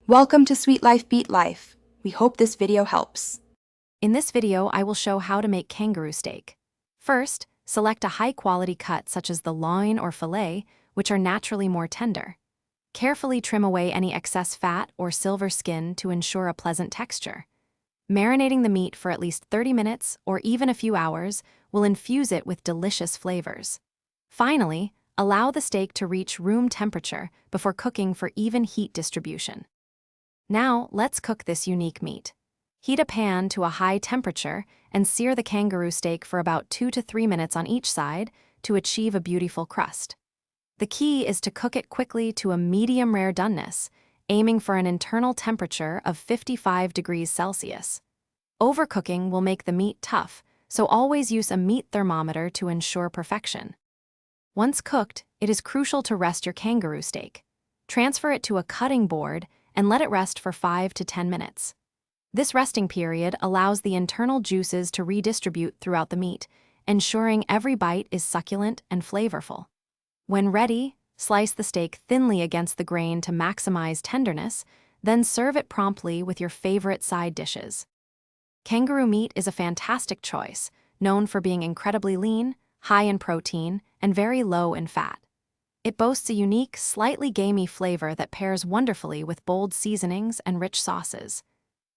Welcome to Sweet Life Beat Life. We hope this video helps. In this video, I will show how to make kangaroo steak. First, select a high-quality cut such as the loin or fillet, which are naturally more tender. Carefully trim away any excess fat or silver skin to ensure a pleasant texture. Marinating the meat for at least 30 minutes or even a few hours will infuse it with delicious flavors. Finally, allow the steak to reach room temperature before cooking for even heat distribution. Now, let's cook this unique meat. Heat a pan to a high temperature and sear the kangaroo steak for about 2 to 3 minutes on each side to achieve a beautiful crust. The key is to cook it quickly to a medium rare doneness, aiming for an internal temperature of 55 degrees Celsius. Overcooking will make the meat tough, so always use a meat thermometer to ensure perfection. Once cooked, it is crucial to rest your kangaroo steak. Transfer it to a cutting board and let it rest for 5 to 10 minutes. This resting period allows the internal juices to redistribute throughout the meat, ensuring every bite is succulent and flavorful. When ready, slice the steak thinly against the grain to maximize tenderness, then serve it promptly with your favorite side dishes. Kangaroo meat is a fantastic choice, known for being incredibly lean, high in protein, and very low in fat. It boasts a unique, slightly gamey flavor that pairs wonderfully with bold seasonings and rich sauces.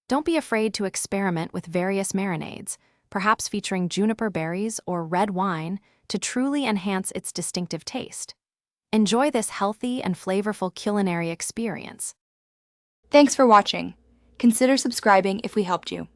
Don't be afraid to experiment with various marinades, perhaps featuring juniper berries or red wine, to truly enhance its distinctive taste. Enjoy this healthy and flavorful culinary experience. Thanks for watching. Consider subscribing if we helped you.